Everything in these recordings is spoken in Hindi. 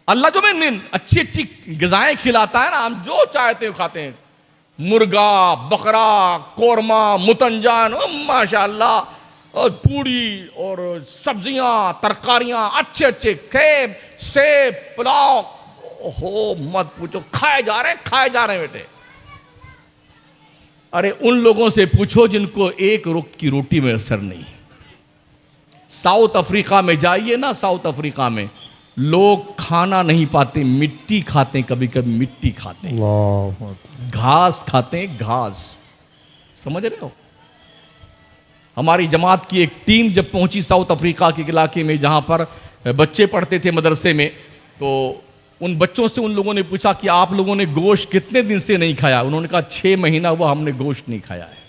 अल्लाह जो हमें अच्छी अच्छी ग़िज़ाएं खिलाता है ना, हम जो चाहते हैं खाते हैं, मुर्गा, बकरा, कोरमा, मुतंजान, माशाअल्लाह, और पूड़ी और सब्जियां, तरकारियां, अच्छे अच्छे खेब, सेब, पुलाव, ओहो मत पूछो, खाए जा रहे हैं बेटे। अरे उन लोगों से पूछो जिनको एक वक्त की रोटी में असर नहीं। साउथ अफ्रीका में जाइए ना, साउथ अफ्रीका में लोग खाना नहीं पाते, मिट्टी खाते, कभी कभी मिट्टी खाते, घास खाते, घास। समझ रहे हो? हमारी जमात की एक टीम जब पहुंची साउथ अफ्रीका के इलाके में जहां पर बच्चे पढ़ते थे मदरसे में, तो उन बच्चों से उन लोगों ने पूछा कि आप लोगों ने गोश्त कितने दिन से नहीं खाया? उन्होंने कहा 6 महीना हुआ हमने गोश्त नहीं खाया है।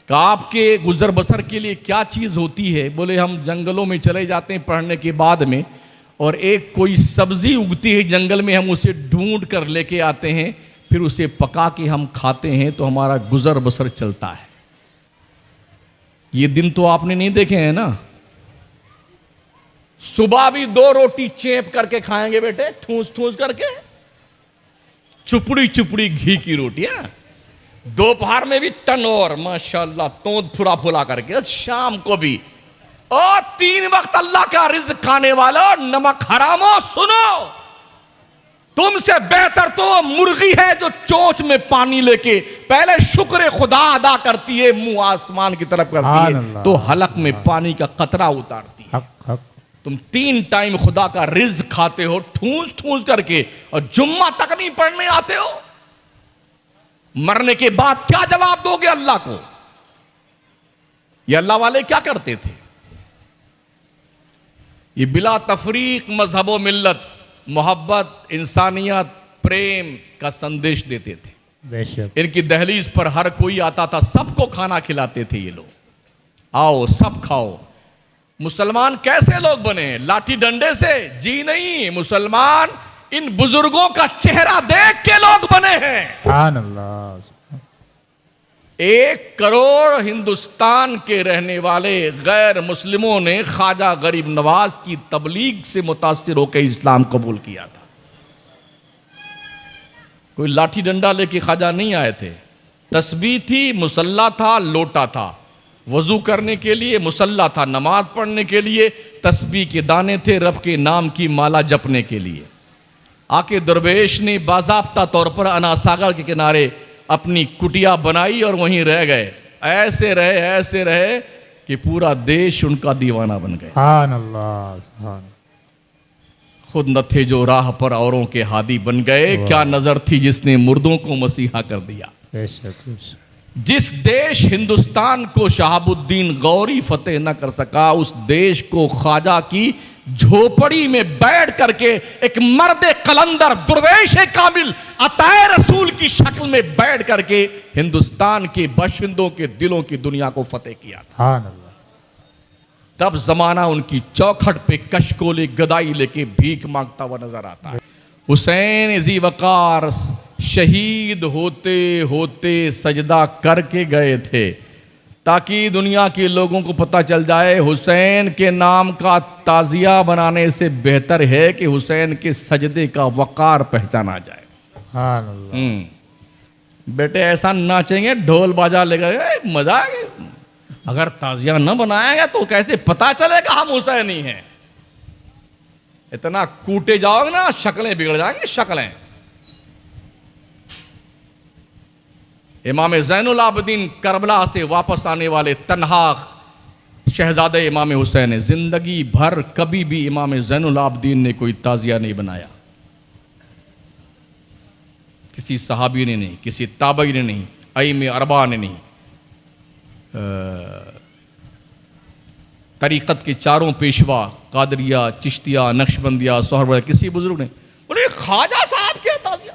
कहा आपके गुजर बसर के लिए क्या चीज़ होती है? बोले हम जंगलों में चले जाते हैं पढ़ने के बाद में, और एक कोई सब्जी उगती है जंगल में, हम उसे ढूंढ कर लेके आते हैं, फिर उसे पका के हम खाते हैं, तो हमारा गुजर बसर चलता है। ये दिन तो आपने नहीं देखे हैं ना। सुबह भी 2 रोटी चेप करके खाएंगे बेटे, ठूस ठूस करके, चुपड़ी चुपड़ी घी की रोटियां। दोपहर में भी टन और माशाल्लाह तोंद फुला फुला करके, शाम को भी। और 3 वक्त अल्लाह का रिज़्क़ खाने वाला, नमक हरामो सुनो, तुमसे बेहतर तो मुर्गी है जो चोंच में पानी लेके पहले शुक्र खुदा अदा करती है, मुंह आसमान की तरफ करती है, तो हलक में पानी का कतरा उतारती है। तुम 3 टाइम खुदा का रिज़्क़ खाते हो ठूस ठूस करके, और जुम्मा तक नहीं पढ़ने आते हो। मरने के बाद क्या जवाब दोगे अल्लाह को? ये अल्लाह वाले क्या करते थे? ये बिला तफरीक मजहब व मिल्लत, मोहब्बत, इंसानियत, प्रेम का संदेश देते थे। इनकी दहलीज पर हर कोई आता था, सबको खाना खिलाते थे ये लोग। आओ सब खाओ। मुसलमान कैसे लोग बने? लाठी डंडे से? जी नहीं, मुसलमान इन बुजुर्गों का चेहरा देख के लोग बने हैं। 1 करोड़ हिंदुस्तान के रहने वाले गैर मुस्लिमों ने ख्वाजा गरीब नवाज की तबलीग से मुतासिर होकर इस्लाम कबूल किया था। कोई लाठी डंडा लेके ख्वाजा नहीं आए थे। तस्बीह थी, मुसल्ला था, लोटा था, वजू करने के लिए मुसल्ला था, नमाज पढ़ने के लिए तस्बीह के दाने थे, रब के नाम की माला जपने के लिए। आके दरवेश ने बाज़ाब्ता तौर पर अना सागर के किनारे अपनी कुटिया बनाई और वहीं रह गए। ऐसे रहे कि पूरा देश उनका दीवाना बन गए। खुद न थे जो राह पर औरों के हादी बन गए, क्या नजर थी जिसने मुर्दों को मसीहा कर दिया। जिस देश हिंदुस्तान को शहाबुद्दीन गौरी फतेह न कर सका, उस देश को ख्वाजा की झोपड़ी में बैठ करके एक मर्द कलंदर दुर्वेश कामिल अताए रसूल की शक्ल में बैठ करके हिंदुस्तान के बाशिंदों के दिलों की दुनिया को फतेह किया था। तब जमाना उनकी चौखट पे कशकोली गदाई लेके भीख मांगता हुआ नजर आता है। हुसैन इज़ी वकार शहीद होते होते सजदा करके गए थे, ताकि दुनिया के लोगों को पता चल जाए हुसैन के नाम का ताजिया बनाने से बेहतर है कि हुसैन के सजदे का वकार पहचाना जाए। बेटे ऐसा नाचेंगे, ढोल बाजा लेकर, मजा आएगा। अगर ताजिया न बनाएगा तो कैसे पता चलेगा हम हुसैनी हैं? इतना कूटे जाओगे ना, शक्लें बिगड़ जाएंगी, शक्लें। इमाम ज़ैनुल आबिदीन करबला से वापस आने वाले तन्हा शहजादे इमाम हुसैन, जिंदगी भर कभी भी इमाम ज़ैनुल आबिदीन ने कोई ताजिया नहीं बनाया। किसी सहाबी ने नहीं, किसी ताबई ने नहीं, अइमे अरबा ने नहीं, तरीक़त के 4 पेशवा कादरिया, चिश्तिया, नक्शबंदिया, सोहरवर्दी, किसी बुजुर्ग ने बोले ख्वाजा साहब क्या ताजिया,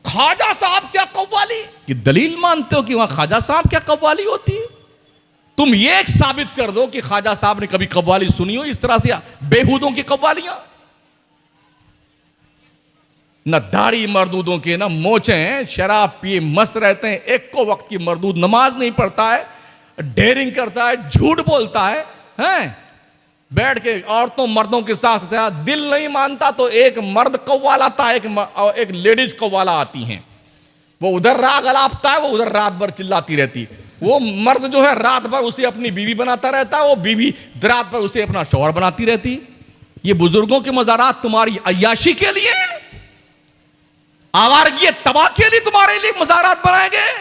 ख्वाजा साहब क्या कव्वाली की दलील मानते हो कि वहां ख्वाजा साहब क्या कव्वाली होती है? तुम ये एक साबित कर दो कि ख्वाजा साहब ने कभी कव्वाली सुनी हो, इस तरह से बेहूदों की कव्वालियां। न दाढ़ी मरदूदों के, न मोचे हैं, शराब पिए मस्त रहते हैं, एक को वक्त की मरदूद नमाज नहीं पढ़ता है, डेयरिंग करता है, झूठ बोलता है, हैं? बैठ के औरतों मर्दों के साथ था। दिल नहीं मानता तो एक मर्द कव्वाल आता है, एक लेडीज कव्वाला आती हैं। वो उधर राग अलापता है, वो उधर रात भर चिल्लाती रहती। वो मर्द जो है रात भर उसे अपनी बीवी बनाता रहता है, वो बीवी रात भर उसे अपना शौहर बनाती रहती। ये बुजुर्गों के मज़ारात तुम्हारी अय्याशी के लिए, आवारगी तबाह के लिए तुम्हारे लिए मज़ारात बनाए गए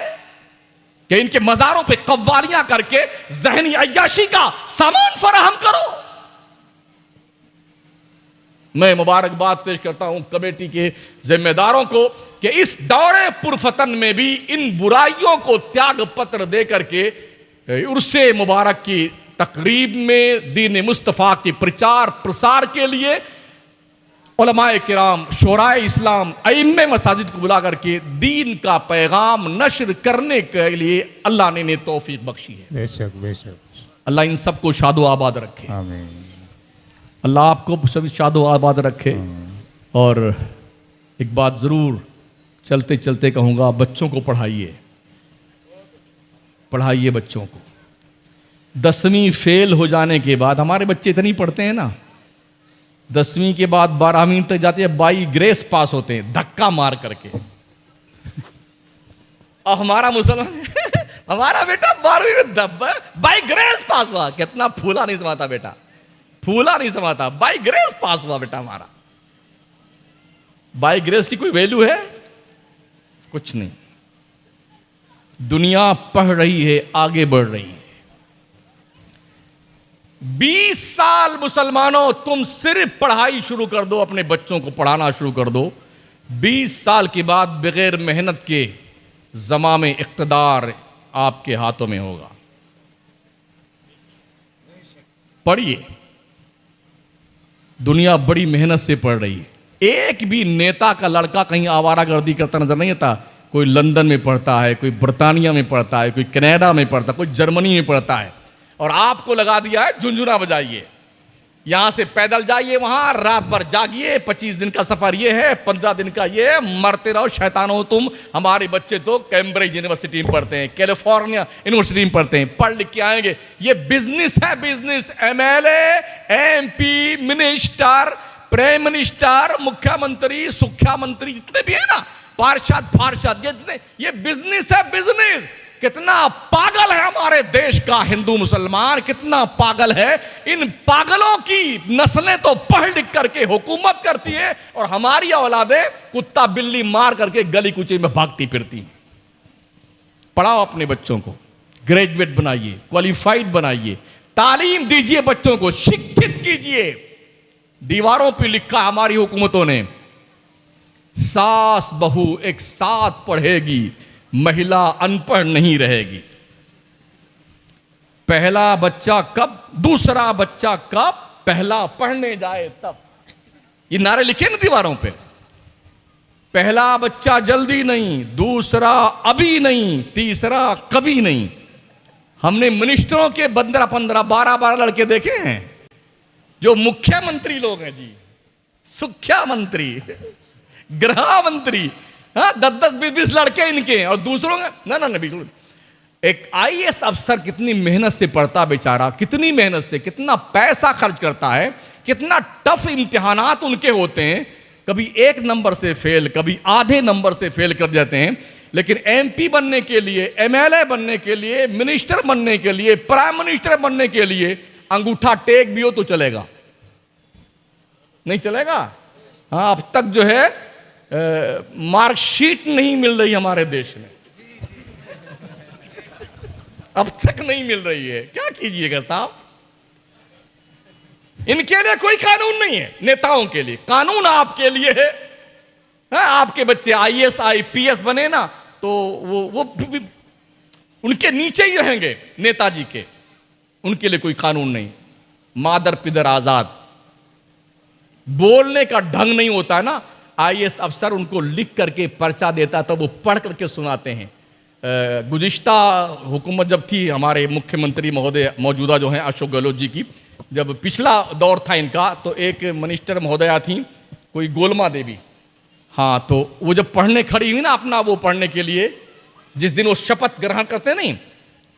कि इनके मज़ारों पे कव्वालियां करके ज़हनी अय्याशी का सामान फराहम करो। मैं मुबारकबाद पेश करता हूं कमेटी के जिम्मेदारों को कि इस दौरे पुरफतन में भी इन बुराइयों को त्याग पत्र दे करके उर्से मुबारक की तकरीब में दीन मुस्तफ़ा के प्रचार प्रसार के लिए उलमाए किराम, शोराए इस्लाम, अइम्मे मसाजिद को बुला करके दीन का पैगाम नश्र करने के लिए अल्लाह ने तौफीक बख्शी है। बेशक बेशक। अल्लाह इन सबको शादो आबाद रखे। आमीन। अल्लाह आपको सभी शादो आबाद रखे। और एक बात ज़रूर चलते चलते कहूँगा, बच्चों को पढ़ाइए, पढ़ाइए बच्चों को। 10वीं फेल हो जाने के बाद, हमारे बच्चे इतनी पढ़ते हैं ना, 10वीं के बाद 12वीं तक जाते हैं, बाई ग्रेस पास होते हैं धक्का मार करके। और हमारा मुसलमान हमारा बेटा 12वीं में बाई ग्रेस पास हुआ। कितना फूला नहीं समाता बेटा, फूला नहीं समाता, बाई ग्रेस पास हुआ बेटा हमारा। बाई ग्रेस की कोई वैल्यू है? कुछ नहीं। दुनिया पढ़ रही है, आगे बढ़ रही है। 20 साल मुसलमानों तुम सिर्फ पढ़ाई शुरू कर दो, अपने बच्चों को पढ़ाना शुरू कर दो। 20 साल के बाद बगैर मेहनत के ज़मामे इक़्तिदार आपके हाथों में होगा। पढ़िए, दुनिया बड़ी मेहनत से पढ़ रही है। एक भी नेता का लड़का कहीं आवारागर्दी करता नजर नहीं आता। कोई लंदन में पढ़ता है, कोई बरतानिया में पढ़ता है, कोई कनाडा में पढ़ता है, कोई जर्मनी में पढ़ता है, और आपको लगा दिया है झुंझुना बजाइए, यहां से पैदल जाइए, वहां रात भर जागिए, 25 दिन का सफर ये है, 15 दिन का ये है, मरते रहो शैतानो तुम। हमारे बच्चे तो कैम्ब्रिज यूनिवर्सिटी में पढ़ते हैं, कैलिफोर्निया यूनिवर्सिटी में पढ़ते हैं, पढ़ लिख के आएंगे। ये बिजनेस है, business. MLA, MP, minister, prime minister, मुख्यमंत्री, सुख्यामंत्री, जितने भी है ना, पार्षद, ये बिजनेस है, बिजनेस। कितना पागल है हमारे देश का हिंदू मुसलमान, कितना पागल है। इन पागलों की नस्लें तो पढ़ लिख करके हुकूमत करती है, और हमारी औलादें कुत्ता बिल्ली मार करके गली कुची में भागती फिरती। पढ़ाओ अपने बच्चों को, ग्रेजुएट बनाइए, क्वालिफाइड बनाइए, तालीम दीजिए बच्चों को, शिक्षित कीजिए। दीवारों पे लिखा हमारी हुकूमतों ने, सास बहू एक साथ पढ़ेगी, महिला अनपढ़ नहीं रहेगी। पहला बच्चा कब, दूसरा बच्चा कब, पहला पढ़ने जाए तब। ये नारे लिखे ना दीवारों पे। पहला बच्चा जल्दी नहीं, दूसरा अभी नहीं, तीसरा कभी नहीं। हमने मिनिस्टरों के 15-15, 12-12 लड़के देखे हैं, जो मुख्यमंत्री लोग हैं जी, सुख्या मंत्री, गृह मंत्री, हाँ, 10-10, 20-20 लड़के इनके, और दूसरों का ना बिल्कुल। एक IAS अफसर कितनी मेहनत से पढ़ता बेचारा, कितनी मेहनत से, कितना पैसा खर्च करता है, कितना टफ इम्तिहानात उनके होते हैं। कभी 1 नंबर से फेल, कभी आधे नंबर से फेल कर जाते हैं। लेकिन MP बनने के लिए, MLA बनने के लिए, मिनिस्टर बनने के लिए, प्राइम मिनिस्टर बनने के लिए अंगूठा टेक भी हो तो चलेगा, नहीं चलेगा। हाँ, अब तक जो है मार्कशीट नहीं मिल रही हमारे देश में, अब तक नहीं मिल रही है। क्या कीजिएगा साहब, इनके लिए कोई कानून नहीं है। नेताओं के लिए कानून आपके लिए है। आपके बच्चे IAS IPS बने ना, तो वो उनके नीचे ही रहेंगे नेताजी के, उनके लिए कोई कानून नहीं। मादर पिदर आजाद, बोलने का ढंग नहीं होता है ना। IAS अफसर उनको लिख करके पर्चा देता तो वो पढ़ करके सुनाते हैं। गुज़िश्ता हुकूमत जब थी, हमारे मुख्यमंत्री महोदय मौजूदा जो हैं अशोक गहलोत जी की, जब पिछला दौर था इनका, तो एक मिनिस्टर महोदया थी, कोई गोलमा देवी। हाँ, तो वो जब पढ़ने खड़ी हुई ना अपना वो पढ़ने के लिए, जिस दिन वो शपथ ग्रहण करते नहीं,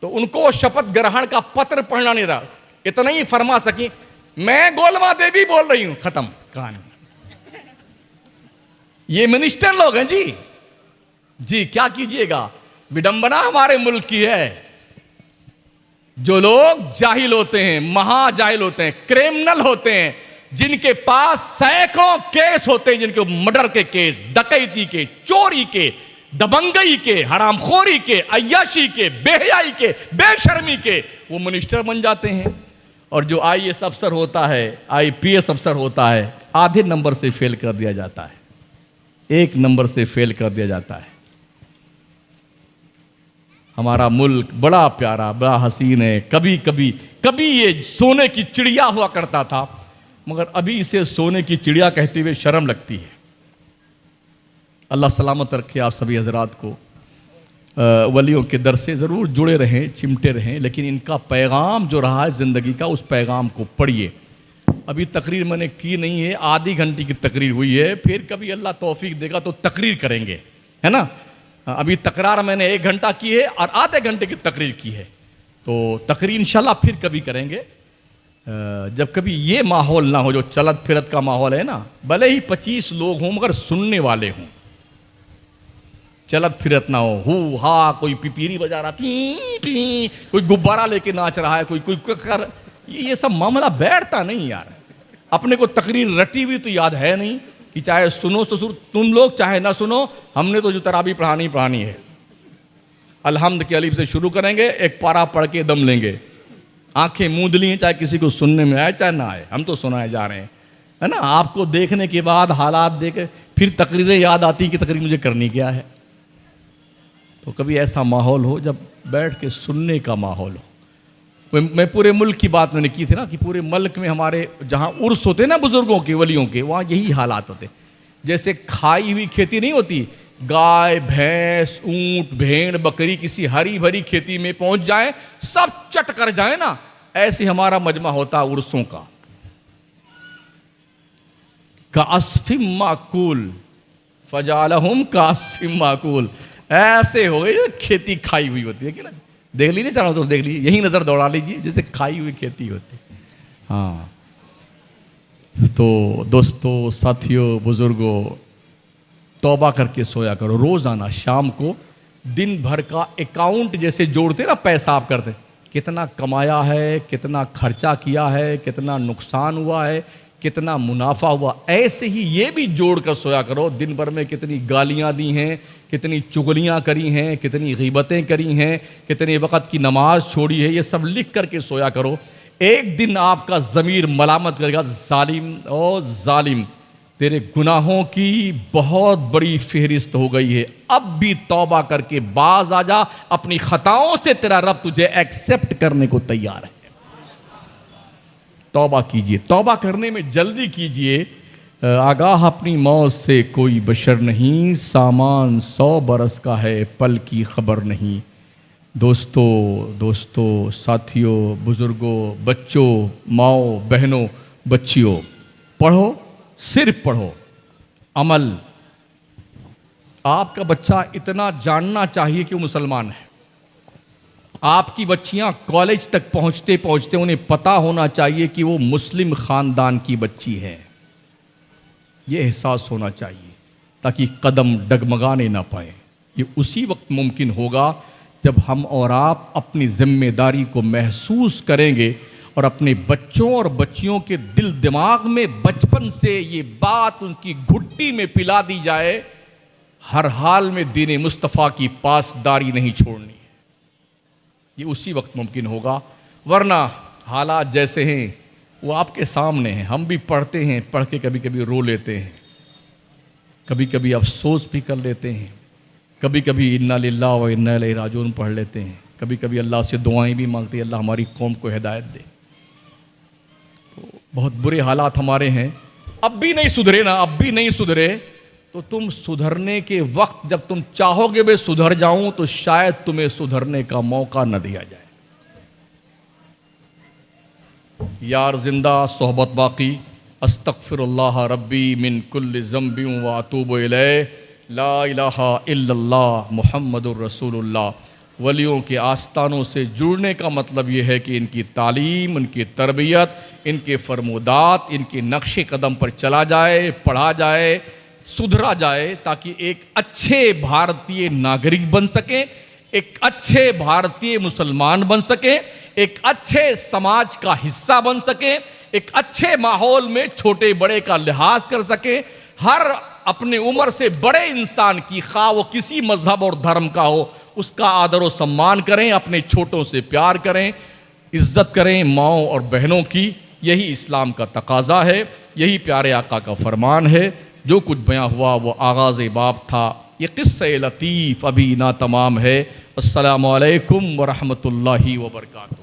तो उनको शपथ ग्रहण का पत्र पढ़ना नहीं था। इतना ही फरमा सकी, मैं गोलमा देवी बोल रही हूं, खत्म कहानी। ये मिनिस्टर लोग हैं जी। जी क्या कीजिएगा, विडंबना हमारे मुल्क की है। जो लोग जाहिल होते हैं, महाजाहिल होते हैं, क्रिमिनल होते हैं, जिनके पास सैकड़ों केस होते हैं, जिनके मर्डर के केस, डकैती के, चोरी के, दबंगई के, हरामखोरी के, अय्याशी के, बेहयाई के, बेशर्मी के, वो मिनिस्टर बन जाते हैं। और जो आईएएस अफसर होता है, आईपीएस अफसर होता है, आधे नंबर से फेल कर दिया जाता है, 1 नंबर से फेल कर दिया जाता है। हमारा मुल्क बड़ा प्यारा, बड़ा हसीन है। कभी ये सोने की चिड़िया हुआ करता था, मगर अभी इसे सोने की चिड़िया कहते हुए शर्म लगती है। अल्लाह सलामत रखे आप सभी हजरात को। वलियों के दर से ज़रूर जुड़े रहें, चिमटे रहें, लेकिन इनका पैगाम जो रहा है ज़िंदगी का, उस पैगाम को पढ़िए। अभी तकरीर मैंने की नहीं है, आधी घंटे की तकरीर हुई है, फिर कभी अल्लाह तौफीक देगा तो तकरीर करेंगे, है ना। अभी तकरार मैंने 1 घंटा की है और आधे घंटे की तकरीर की है, तो तकरीर इंशाल्लाह फिर कभी करेंगे। जब कभी ये माहौल ना हो जो चलत फिरत का माहौल है ना, भले ही 25 लोग हों मगर सुनने वाले हों, चलत फिरत ना हो, हु हा, कोई पिपीरी बजा रहा, पी पी, कोई गुब्बारा लेके नाच रहा है, कोई कर, ये सब मामला बैठता नहीं यार। अपने को तकरीर रटी हुई तो याद है नहीं कि चाहे सुनो ससुर तुम लोग, चाहे ना सुनो, हमने तो जो तराबी पढ़ानी है। अलहम्द के अलीफ से शुरू करेंगे, एक पारा पढ़ के दम लेंगे, आंखें मूंद ली हैं, चाहे किसी को सुनने में आए चाहे ना आए, हम तो सुनाए जा रहे हैं, है ना। आपको देखने के बाद, हालात देख फिर तकरीरें याद आती कि तकरीर मुझे करनी क्या है। तो कभी ऐसा माहौल हो जब बैठ के सुनने का माहौल हो। मैं पूरे मुल्क की बात मैंने की थी ना, कि पूरे मुल्क में हमारे जहाँ उर्स होते ना बुजुर्गों के, वलियों के, वहाँ यही हालात होते। जैसे खाई हुई खेती नहीं होती, गाय भैंस ऊंट भेड़ बकरी किसी हरी भरी खेती में पहुंच जाए, सब चट कर जाए ना, ऐसे हमारा मजमा होता उर्सों का। कास्फिम माकूल फजालहुम कास्फिम माकूल, ऐसे हो गई खेती खाई हुई होती है कि ना। देख लीजिए, चारों तरफ देख लीजिए, यही नजर दौड़ा लीजिए, जैसे खाई हुई खेती होती। हाँ, तो दोस्तों, साथियों, बुजुर्गों, तौबा करके सोया करो। रोज़ाना शाम को दिन भर का अकाउंट जैसे जोड़ते ना, पैसा आप करते, कितना कमाया है, कितना खर्चा किया है, कितना नुकसान हुआ है, कितना मुनाफा हुआ, ऐसे ही ये भी जोड़ कर सोया करो। दिन भर में कितनी गालियाँ दी हैं, कितनी चुगलियाँ करी हैं, कितनी गीबतें करी हैं, कितने वक़्त की नमाज छोड़ी है, ये सब लिख करके सोया करो। एक दिन आपका ज़मीर मलामत करेगा, जालिम ओ जालिम, तेरे गुनाहों की बहुत बड़ी फहरिस्त हो गई है, अब भी तौबा करके बाज आ जा, अपनी खताओं से तेरा रब तुझे एक्सेप्ट करने को तैयार है। तौबा कीजिए, तौबा करने में जल्दी कीजिए। आगाह अपनी मौत से कोई बशर नहीं, सामान 100 बरस का है, पल की खबर नहीं। दोस्तों, साथियों, बुजुर्गों, बच्चों, माओ बहनों, बच्चियों, पढ़ो, सिर्फ पढ़ो, अमल। आपका बच्चा इतना जानना चाहिए कि वो मुसलमान है। आपकी बच्चियां कॉलेज तक पहुंचते पहुंचते उन्हें पता होना चाहिए कि वो मुस्लिम ख़ानदान की बच्ची है। ये एहसास होना चाहिए ताकि कदम डगमगाने ना पाए। ये उसी वक्त मुमकिन होगा जब हम और आप अपनी जिम्मेदारी को महसूस करेंगे और अपने बच्चों और बच्चियों के दिल दिमाग में बचपन से ये बात उनकी घुट्टी में पिला दी जाए, हर हाल में दीन मुस्तफ़ा की पासदारी नहीं छोड़नी है। ये उसी वक्त मुमकिन होगा, वरना हालात जैसे हैं वो आपके सामने हैं। हम भी पढ़ते हैं, पढ़ के कभी कभी रो लेते हैं, कभी कभी अफसोस भी कर लेते हैं, कभी कभी इन्ना लिल्लाह व इन्ना इलैहि राजिऊन पढ़ लेते हैं, कभी कभी अल्लाह से दुआएं भी मांगते हैं, अल्लाह हमारी कौम को हिदायत दे। तो बहुत बुरे हालात हमारे हैं, अब भी नहीं सुधरे ना, अब भी नहीं सुधरे तो तुम सुधरने के वक्त जब तुम चाहोगे मैं सुधर जाऊं तो शायद तुम्हें सुधरने का मौका न दिया जाए। यार जिंदा सोहबत बाकी, अस्तगफिरुल्लाह रब्बी मिन कुल्लि ज़ंबिन व अतूबु इलैह, ला इलाहा इल्लल्लाह मुहम्मदुर रसूलुल्लाह वलियों के आस्थानों से जुड़ने का मतलब ये है कि इनकी तालीम, इनकी तरबियत, इनके फरमोदात, इनके नक्शे कदम पर चला जाए, पढ़ा जाए, सुधरा जाए, ताकि एक अच्छे भारतीय नागरिक बन सके, एक अच्छे भारतीय मुसलमान बन सके, एक अच्छे समाज का हिस्सा बन सके, एक अच्छे माहौल में छोटे बड़े का लिहाज कर सके, हर अपने उम्र से बड़े इंसान की, खा वो किसी मजहब और धर्म का हो, उसका आदर और सम्मान करें, अपने छोटों से प्यार करें, इज्जत करें माओं और बहनों की। यही इस्लाम का तकाजा है, यही प्यारे आका का फरमान है। जो कुछ बयां हुआ वो आगाज़ बाब था, ये क़िस्सा लतीफ़ अभी ना तमाम है। अस्सलामु अलैकुम व रहमतुल्लाहि व बरकातुहू।